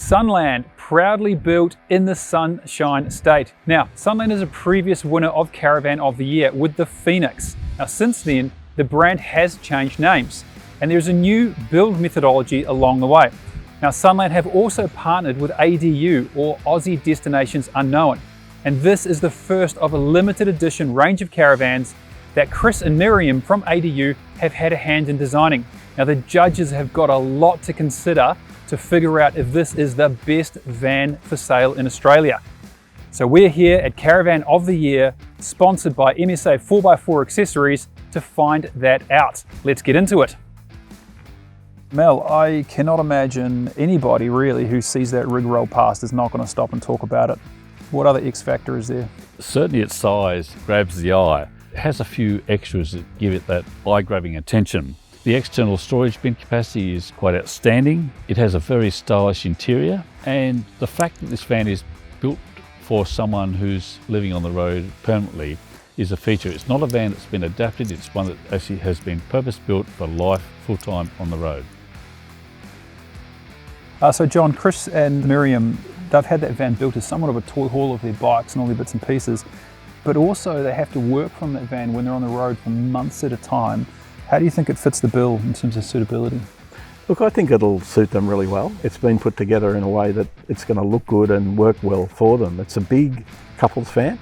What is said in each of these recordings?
Sunland, proudly built in the Sunshine State. Now, Sunland is a previous winner of Caravan of the Year with the Phoenix. Now, since then, the brand has changed names, and there's a new build methodology along the way. Now, Sunland have also partnered with ADU, or Aussie Destinations Unknown, and this is the first of a limited edition range of caravans that Chris and Miriam from ADU have had a hand in designing. Now, the judges have got a lot to consider to figure out if this is the best van for sale in Australia. So we're here at Caravan of the Year, sponsored by MSA 4x4 Accessories, to find that out. Let's get into it. Mel, I cannot imagine anybody really who sees that rig roll past is not going to stop and talk about it. What other X factor is there? Certainly its size grabs the eye. It has a few extras that give it that eye-grabbing attention. The external storage bin capacity is quite outstanding. It has a very stylish interior, and the fact that this van is built for someone who's living on the road permanently is a feature. It's not a van that's been adapted, it's one that actually has been purpose-built for life, full-time on the road. So John, Chris and Miriam, they've had that van built as somewhat of a toy haul of their bikes and all their bits and pieces, but also they have to work from that van when they're on the road for months at a time. How do you think it fits the bill in terms of suitability? Look, I think it'll suit them really well. It's been put together in a way that it's going to look good and work well for them. It's a big couples van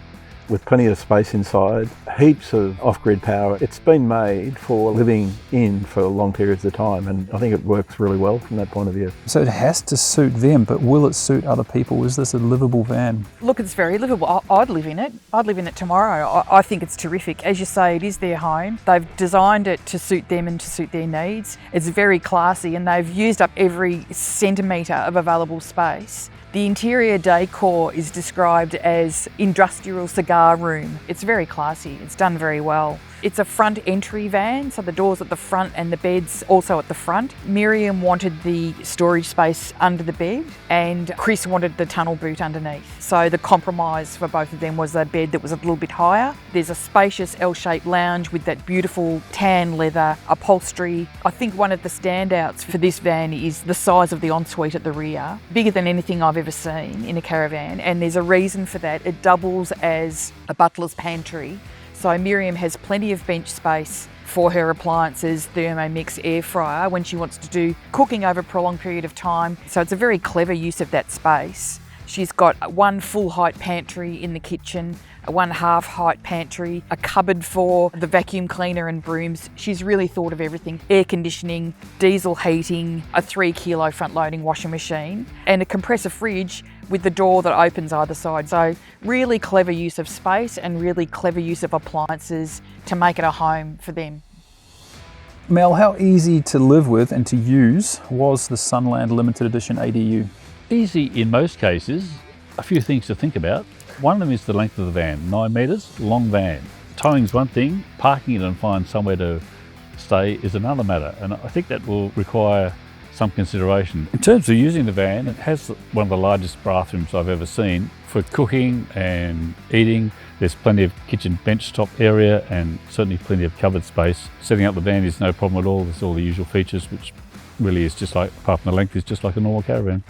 with plenty of space inside, heaps of off-grid power. It's been made for living in for long periods of time, and I think it works really well from that point of view. So it has to suit them, but will it suit other people? Is this a livable van? Look, it's very livable. I'd live in it. I'd live in it tomorrow. I think it's terrific. As you say, it is their home. They've designed it to suit them and to suit their needs. It's very classy, and they've used up every centimetre of available space. The interior decor is described as industrial cigar room. It's very classy, it's done very well. It's a front entry van, so the doors at the front and the bed's also at the front. Miriam wanted the storage space under the bed, and Chris wanted the tunnel boot underneath. So the compromise for both of them was a bed that was a little bit higher. There's a spacious L-shaped lounge with that beautiful tan leather upholstery. I think one of the standouts for this van is the size of the ensuite at the rear, bigger than anything I've ever seen in a caravan, and there's a reason for that. It doubles as a butler's pantry. So Miriam has plenty of bench space for her appliances, Thermomix, air fryer, when she wants to do cooking over a prolonged period of time. So it's a very clever use of that space. She's got one full height pantry in the kitchen, a 1/2 height pantry, a cupboard for the vacuum cleaner and brooms. She's really thought of everything. Air conditioning, diesel heating, a 3 kilo front loading washing machine, and a compressor fridge with the door that opens either side. So really clever use of space and really clever use of appliances to make it a home for them. Mel, how easy to live with and to use was the Sunland Limited Edition ADU? Easy in most cases. A few things to think about. One of them is the length of the van, 9 metres, long van. Towing's one thing, parking it and find somewhere to stay is another matter, and I think that will require some consideration. In terms of using the van, it has one of the largest bathrooms I've ever seen. For cooking and eating, there's plenty of kitchen benchtop area and certainly plenty of cupboard space. Setting up the van is no problem at all. There's all the usual features, which really is just like, apart from the length, is just like a normal caravan.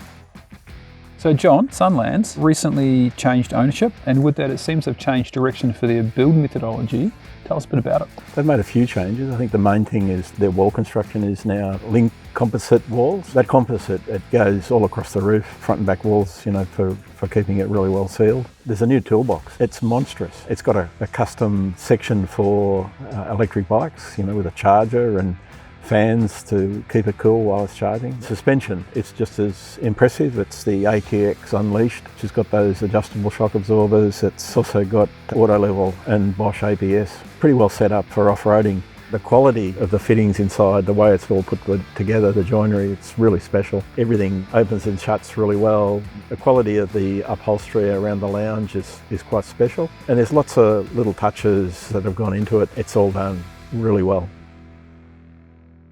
So John, Sunland's recently changed ownership, and with that it seems they've changed direction for their build methodology. Tell us a bit about it. They've made a few changes. I think the main thing is their wall construction is now linked composite walls. That composite, it goes all across the roof, front and back walls, you know, for keeping it really well sealed. There's a new toolbox. It's monstrous. It's got a custom section for electric bikes, you know, with a charger and fans to keep it cool while it's charging. Suspension, it's just as impressive. It's the ATX Unleashed, which has got those adjustable shock absorbers. It's also got auto level and Bosch ABS. Pretty well set up for off-roading. The quality of the fittings inside, the way it's all put together, the joinery, it's really special. Everything opens and shuts really well. The quality of the upholstery around the lounge is quite special. And there's lots of little touches that have gone into it. It's all done really well.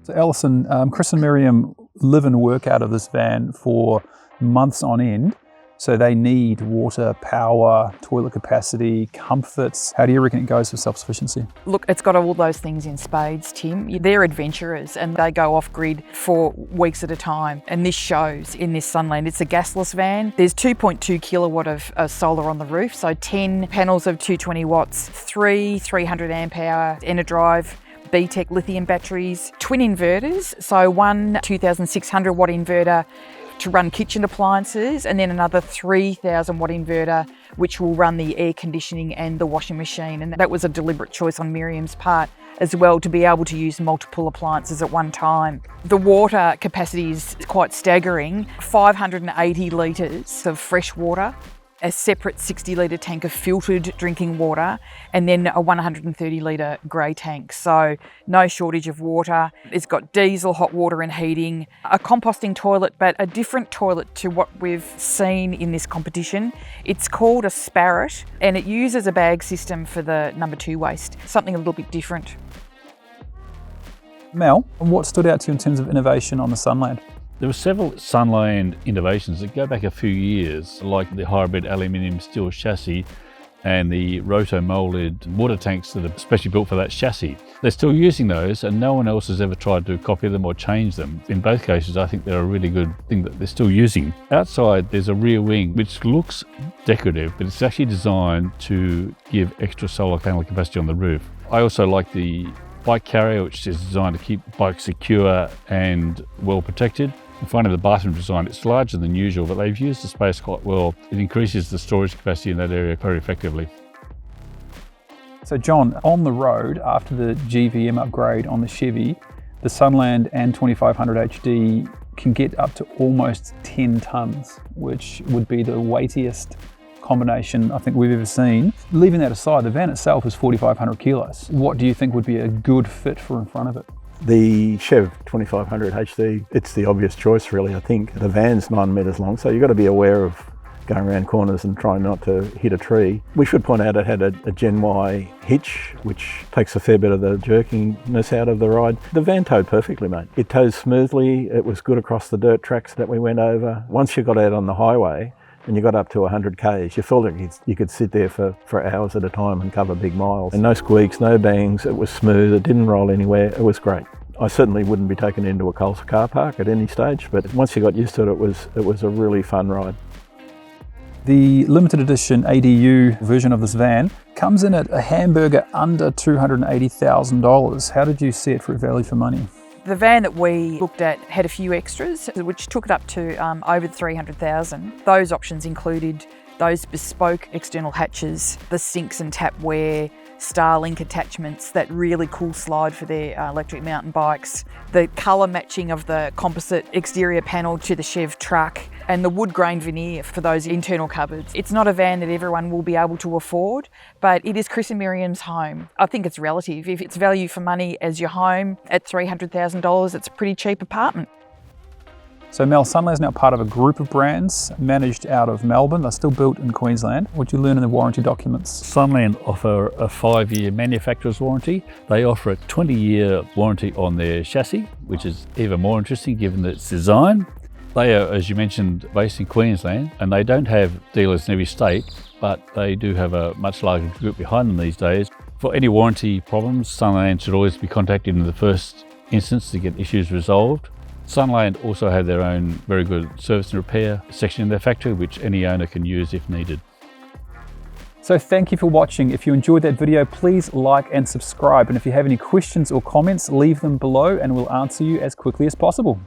So Allison, Chris and Miriam live and work out of this van for months on end. So they need water, power, toilet capacity, comforts. How do you reckon it goes for self-sufficiency? Look, it's got all those things in spades, Tim. They're adventurers and they go off grid for weeks at a time. And this shows in this Sunland. It's a gasless van. There's 2.2 kilowatt of solar on the roof. So 10 panels of 220 watts, 300 amp hour EnerDrive, BTEC lithium batteries, twin inverters. So one 2,600 watt inverter to run kitchen appliances, and then another 3,000 watt inverter which will run the air conditioning and the washing machine. And that was a deliberate choice on Miriam's part as well, to be able to use multiple appliances at one time. The water capacity is quite staggering, 580 litres of fresh water, a separate 60 litre tank of filtered drinking water, and then a 130 litre grey tank. So no shortage of water. It's got diesel, hot water and heating, a composting toilet, but a different toilet to what we've seen in this competition. It's called a Sparret, and it uses a bag system for the number 2 waste, something a little bit different. Mel, what stood out to you in terms of innovation on the Sunland? There were several Sunland innovations that go back a few years, like the hybrid aluminium steel chassis and the roto-molded water tanks that are specially built for that chassis. They're still using those and no one else has ever tried to copy them or change them. In both cases, I think they're a really good thing that they're still using. Outside, there's a rear wing, which looks decorative, but it's actually designed to give extra solar panel capacity on the roof. I also like the bike carrier, which is designed to keep bikes secure and well protected. And finally, the bathroom design, it's larger than usual, but they've used the space quite well. It increases the storage capacity in that area very effectively. So John, on the road, after the GVM upgrade on the Chevy, the Sunland and 2500 HD can get up to almost 10 tonnes, which would be the weightiest combination I think we've ever seen. Leaving that aside, the van itself is 4,500 kilos. What do you think would be a good fit for in front of it? The Chev 2500 HD, it's the obvious choice really, I think. The van's 9 metres long, so you've got to be aware of going around corners and trying not to hit a tree. We should point out it had a Gen Y hitch, which takes a fair bit of the jerkiness out of the ride. The van towed perfectly, mate. It tows smoothly, it was good across the dirt tracks that we went over. Once you got out on the highway, and you got up to 100 k's, you felt like you could sit there for hours at a time and cover big miles. And no squeaks, no bangs, it was smooth, it didn't roll anywhere, it was great. I certainly wouldn't be taken into a Coles car park at any stage, but once you got used to it, it was a really fun ride. The limited edition ADU version of this van comes in at a hamburger under $280,000. How did you see it for value for money? The van that we looked at had a few extras, which took it up to over $300,000. Those options included those bespoke external hatches, the sinks and tapware, Starlink attachments, that really cool slide for their electric mountain bikes, the colour matching of the composite exterior panel to the Chev truck, and the wood grain veneer for those internal cupboards. It's not a van that everyone will be able to afford, but it is Chris and Miriam's home. I think it's relative. If it's value for money as your home at $300,000, it's a pretty cheap apartment. So Mel, Sunland is now part of a group of brands managed out of Melbourne. They're still built in Queensland. What do you learn in the warranty documents? Sunland offer a 5-year manufacturer's warranty. They offer a 20-year warranty on their chassis, which is even more interesting given its design. They are, as you mentioned, based in Queensland, and they don't have dealers in every state, but they do have a much larger group behind them these days. For any warranty problems, Sunland should always be contacted in the first instance to get issues resolved. Sunland also have their own very good service and repair section in their factory, which any owner can use if needed. So thank you for watching. If you enjoyed that video, please like and subscribe. And if you have any questions or comments, leave them below and we'll answer you as quickly as possible.